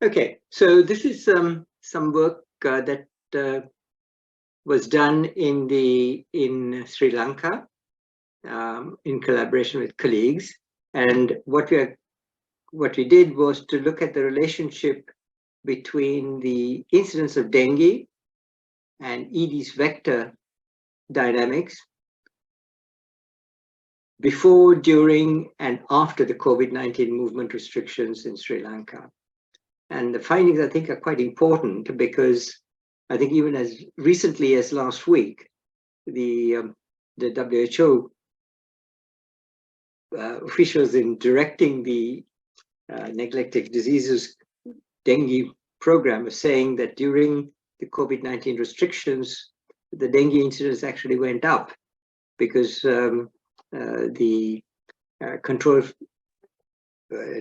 Okay, so this is some work that was done in Sri Lanka in collaboration with colleagues, and what we did was to look at the relationship between the incidence of dengue and aedes vector dynamics before, during, and after the COVID-19 movement restrictions in Sri Lanka. And the findings, I think, are quite important because I think even as recently as last week, the WHO officials in directing the neglected diseases dengue program are saying that during the COVID-19 restrictions, the dengue incidence actually went up because the control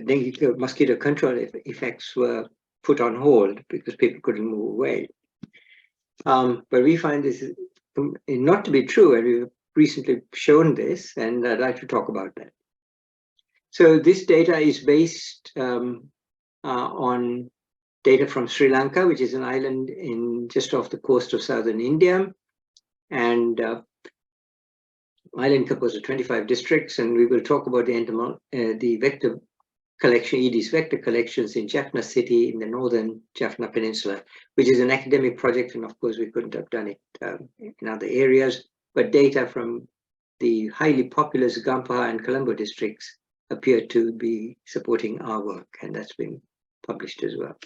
dengue mosquito control effects were put on hold because people couldn't move away. But we find this not to be true, and we've recently shown this, and I'd like to talk about that. So this data is based on data from Sri Lanka, which is an island just off the coast of southern India, and island composed of 25 districts, and we will talk about the vector collection, aedes vector collections in Jaffna city in the northern Jaffna Peninsula, which is an academic project, and of course we couldn't have done it in other areas, but data from the highly populous Gampaha and Colombo districts appear to be supporting our work, and that's been published as well.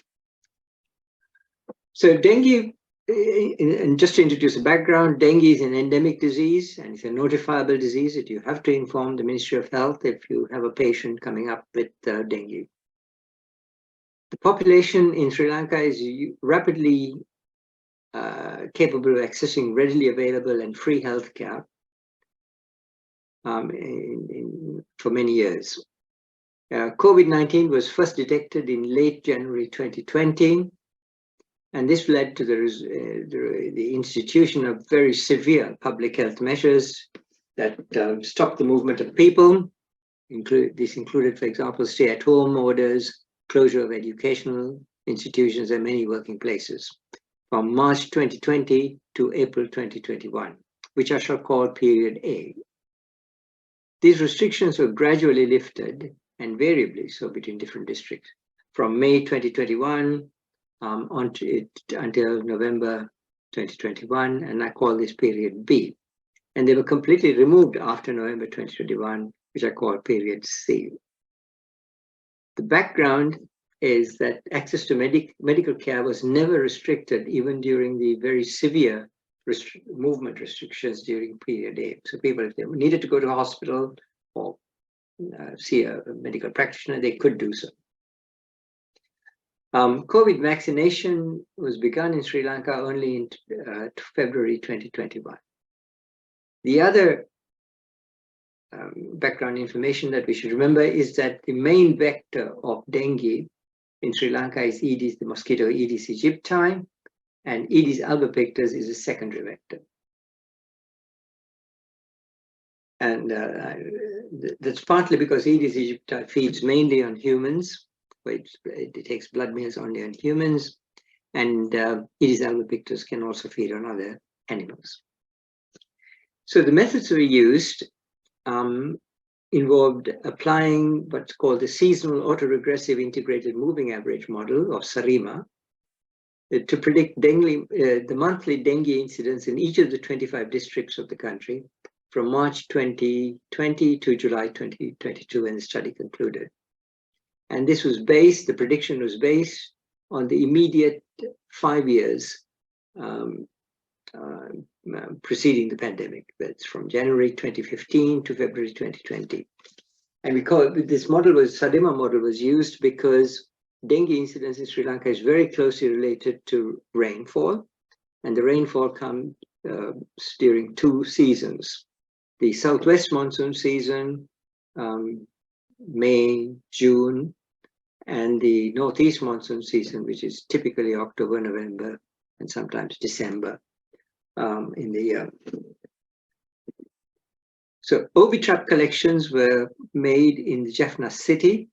So dengue, and just to introduce the background, dengue is an endemic disease and it's a notifiable disease that you have to inform the Ministry of Health if you have a patient coming up with dengue. The population in Sri Lanka is rapidly capable of accessing readily available and free healthcare for many years. COVID-19 was first detected in late January 2020. And this led to the institution of very severe public health measures that stopped the movement of people. This included, for example, stay-at-home orders, closure of educational institutions and many working places from March 2020 to April 2021, which I shall call period A. These restrictions were gradually lifted and variably so between different districts from May 2021 until November 2021, and I call this period B. And they were completely removed after November 2021, which I call period C. The background is that access to medical care was never restricted, even during the very severe movement restrictions during period A. So people, if they needed to go to a hospital or see a medical practitioner, they could do so. COVID vaccination was begun in Sri Lanka only in February 2021. The other background information that we should remember is that the main vector of dengue in Sri Lanka is Aedes, the mosquito Aedes aegypti, and Aedes albopictus is a secondary vector. And that's partly because Aedes aegypti feeds mainly on humans. It takes blood meals only on humans, and Aedes albopictus can also feed on other animals. So the methods we used involved applying what's called the seasonal autoregressive integrated moving average model, or SARIMA, to predict dengue, the monthly dengue incidence in each of the 25 districts of the country from March 2020 to July 2022 when the study concluded. And this was based, the prediction was based on the immediate 5 years preceding the pandemic. That's from January 2015 to February 2020. And we call it, this model was, SARIMA model was used because dengue incidence in Sri Lanka is very closely related to rainfall. And the rainfall comes during 2 seasons. The southwest monsoon season, May, June, and the northeast monsoon season, which is typically October, November, and sometimes December in the year. So OB trap collections were made in the Jaffna city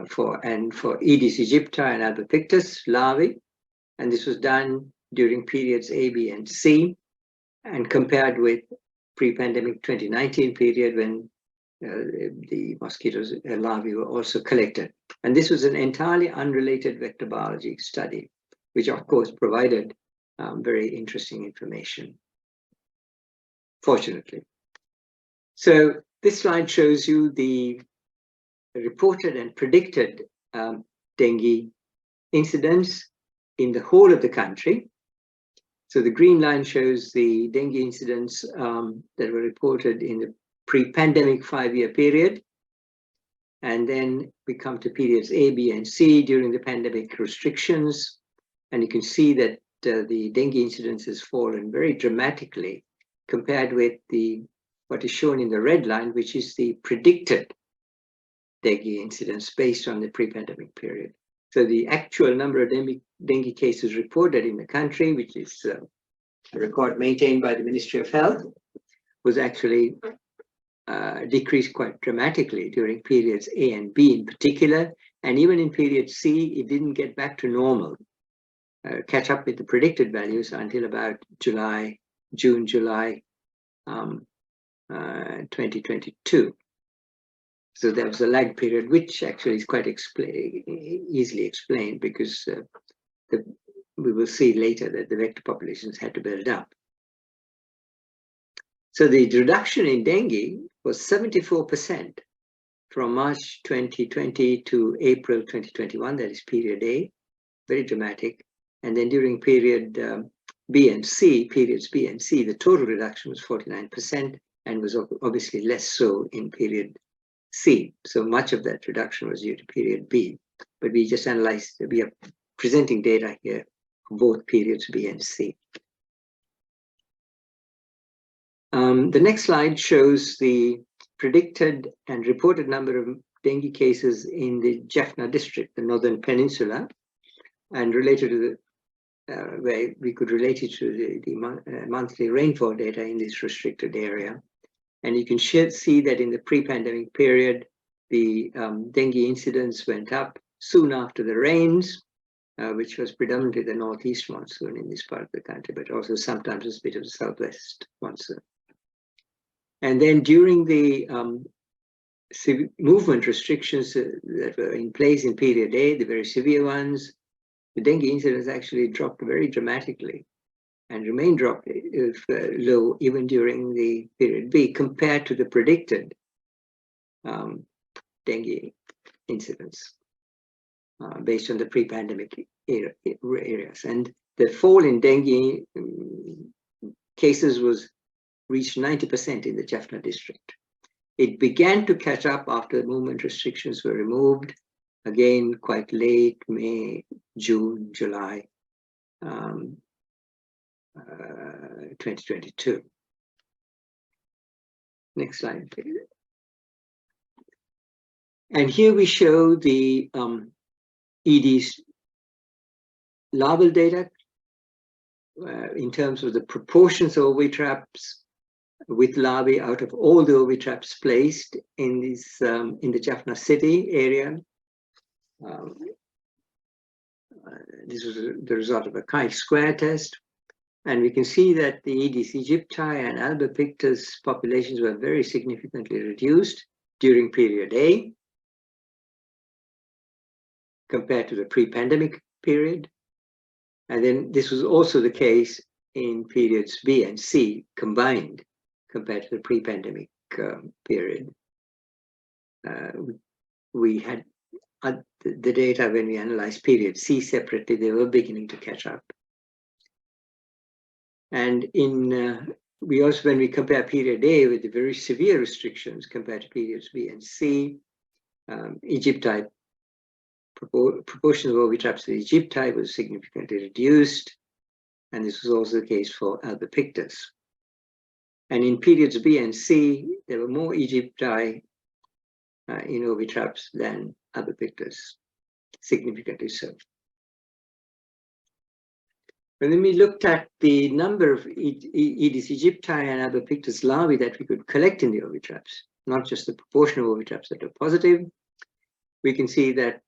for Aedes aegypti and albopictus larvae, and this was done during periods A, B, and C, and compared with pre-pandemic 2019 period when the mosquitoes larvae were also collected. And this was an entirely unrelated vector biology study, which of course provided very interesting information, fortunately. So this slide shows you the reported and predicted dengue incidence in the whole of the country. So the green line shows the dengue incidents that were reported in the pre-pandemic 5-year period. And then we come to periods A, B, and C during the pandemic restrictions. And you can see that the dengue incidence has fallen very dramatically compared with what is shown in the red line, which is the predicted dengue incidence based on the pre-pandemic period. So the actual number of dengue cases reported in the country, which is a record maintained by the Ministry of Health, was actually decreased quite dramatically during periods A and B in particular. And even in period C, it didn't get back to normal, catch up with the predicted values until about June, July 2022. So there was a lag period, which actually is quite easily explained because we will see later that the vector populations had to build up. So the reduction in dengue was 74% from March 2020 to April 2021, that is period A, very dramatic. And then during period B and C, periods B and C, the total reduction was 49% and was obviously less so in period C. So much of that reduction was due to period B, but we just analyzed, we are presenting data here for both periods B and C. The next slide shows the predicted and reported number of dengue cases in the Jaffna district, the Northern Peninsula, and related to the where we could relate it to the monthly rainfall data in this restricted area. And you can see that in the pre-pandemic period, the dengue incidence went up soon after the rains, which was predominantly the northeast monsoon in this part of the country, but also sometimes a bit of the southwest monsoon. And then during the movement restrictions that were in place in period A, the very severe ones, the dengue incidence actually dropped very dramatically and remained low even during the period B compared to the predicted dengue incidence based on the pre-pandemic areas. And the fall in dengue cases reached 90% in the Jaffna district. It began to catch up after movement restrictions were removed, again quite late, May, June, July 2022. Next slide, please. And here we show the Aedes larval data in terms of the proportions of ovitraps with larvae out of all the ovitraps placed in this in the Jaffna city area. This was the result of a chi-square test. And we can see that the Aedes aegypti and albopictus populations were very significantly reduced during period A compared to the pre-pandemic period. And then this was also the case in periods B and C combined compared to the pre-pandemic period. We had the data when we analyzed period C separately, they were beginning to catch up. And we also, when we compare period A with the very severe restrictions compared to periods B and C, Aegypti, proportion of ovitraps to the Aegypti was significantly reduced, and this was also the case for albopictus. And in periods B and C, there were more Aegypti in ovitraps than albopictus, significantly so. And then we looked at the number of Aedes aegypti and albopictus larvae that we could collect in the ovitraps, not just the proportion of ovitraps that are positive. we can see that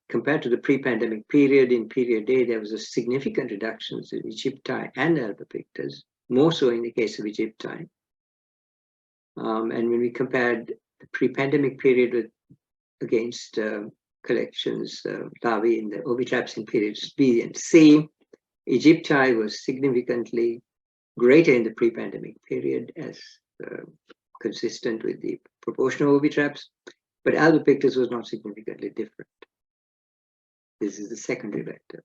compared to the pre-pandemic period, in period A, there was a significant reduction in Egypti and albopictus, more so in the case of Egypti. And when we compared the pre-pandemic period against collections, larvae in the ovitraps in periods B and C, Egypti was significantly greater in the pre-pandemic period, as consistent with the proportion of ovitraps, but albopictus was not significantly different. This is the secondary vector.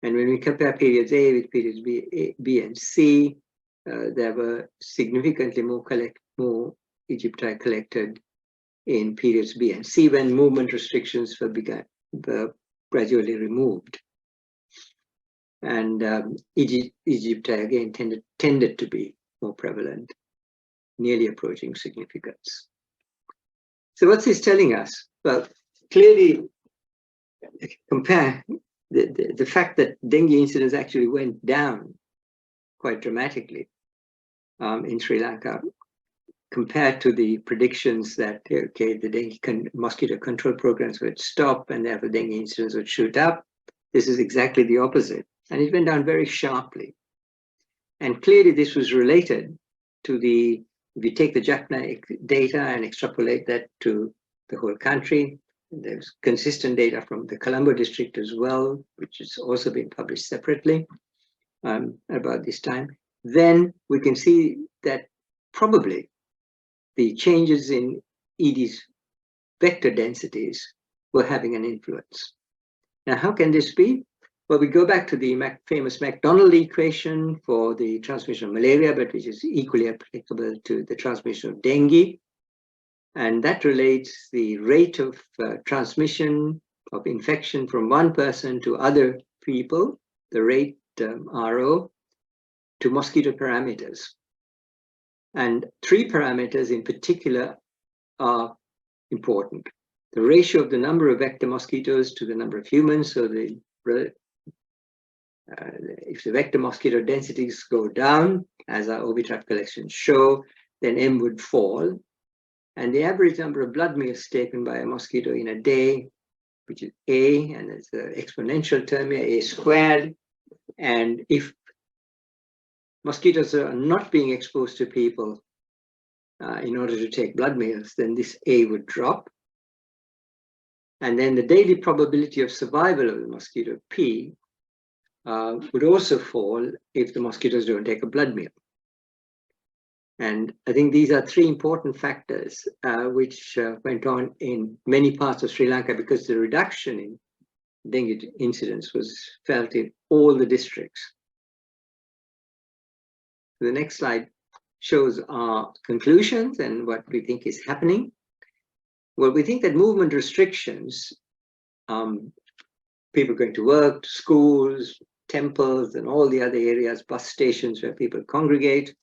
And when we compare periods A with periods B and C, there were significantly more Egypti collected in periods B and C when movement restrictions were gradually removed. And Egypti again tended to be more prevalent, nearly approaching significance. So what's this telling us? Well, clearly, compare the fact that dengue incidence actually went down quite dramatically in Sri Lanka, compared to the predictions that, okay, the dengue mosquito control programs would stop and therefore dengue incidence would shoot up. This is exactly the opposite. And it went down very sharply. And clearly this was related to if we take the Jaffna data and extrapolate that to the whole country, there's consistent data from the Colombo district as well, which has also been published separately about this time, then we can see that probably the changes in Aedes vector densities were having an influence. Now, how can this be? Well, we go back to the famous McDonald equation for the transmission of malaria, but which is equally applicable to the transmission of dengue. And that relates the rate of transmission of infection from one person to other people, the rate RO, to mosquito parameters. And three parameters in particular are important. The ratio of the number of vector mosquitoes to the number of humans, so if the vector mosquito densities go down, as our ovitrap collections show, then M would fall. And the average number of blood meals taken by a mosquito in a day, which is A, and it's an exponential term here, A squared. And if mosquitoes are not being exposed to people in order to take blood meals, then this A would drop. And then the daily probability of survival of the mosquito, P, would also fall if the mosquitoes don't take a blood meal. And I think these are three important factors which went on in many parts of Sri Lanka, because the reduction in dengue incidence was felt in all the districts. The next slide shows our conclusions and what we think is happening. Well, we think that movement restrictions, people going to work, to schools, temples, and all the other areas, bus stations where people congregate,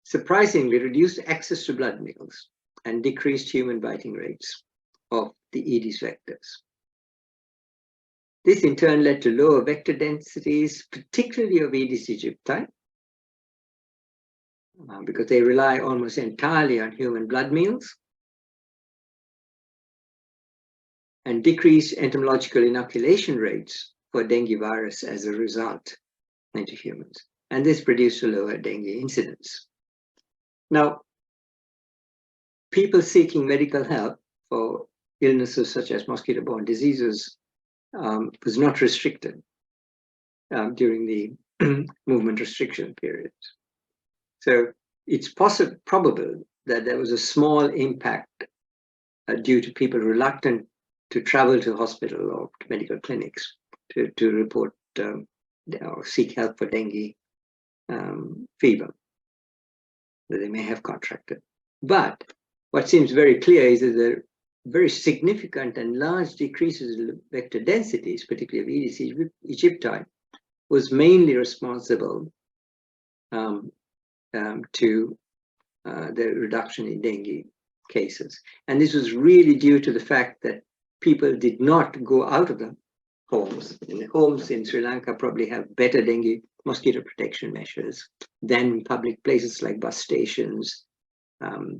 surprisingly reduced access to blood meals and decreased human biting rates of the Aedes vectors. This in turn led to lower vector densities, particularly of Aedes aegypti, because they rely almost entirely on human blood meals, and decreased entomological inoculation rates for dengue virus as a result into humans. And this produced a lower dengue incidence. Now, people seeking medical help for illnesses such as mosquito-borne diseases was not restricted during the movement restriction periods. So it's probable that there was a small impact due to people reluctant to travel to hospital or to medical clinics to report or seek help for dengue fever that they may have contracted. But what seems very clear is that there are very significant and large decreases in vector densities, particularly of Aedes aegypti, was mainly responsible to the reduction in dengue cases. And this was really due to the fact that people did not go out of the homes. And the homes in Sri Lanka probably have better dengue mosquito protection measures than public places like bus stations,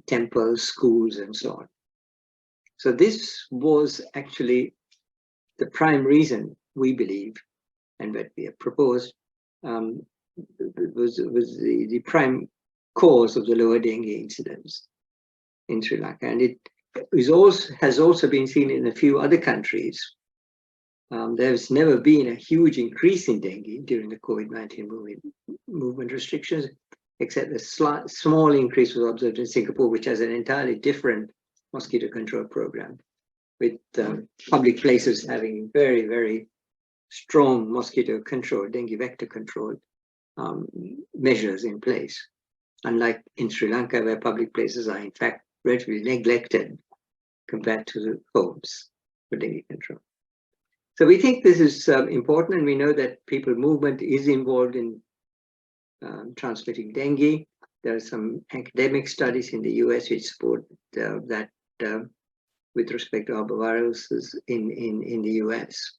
temples, schools, and so on. So this was actually the prime reason we believe, and that we have proposed, was the prime cause of the lower dengue incidence in Sri Lanka. And it has also been seen in a few other countries. There's never been a huge increase in dengue during the COVID-19 movement restrictions, except a small increase was observed in Singapore, which has an entirely different mosquito control program, with public places having very, very strong mosquito control, dengue vector control measures in place. Unlike in Sri Lanka, where public places are in fact relatively neglected compared to the homes for dengue control. So we think this is important, and we know that people movement is involved in transmitting dengue. There are some academic studies in the US which support that with respect to arboviruses in the US.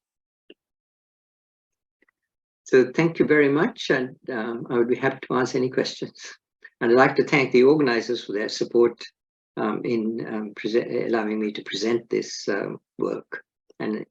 So thank you very much, and I would be happy to answer any questions. And I'd like to thank the organizers for their support in allowing me to present this work. And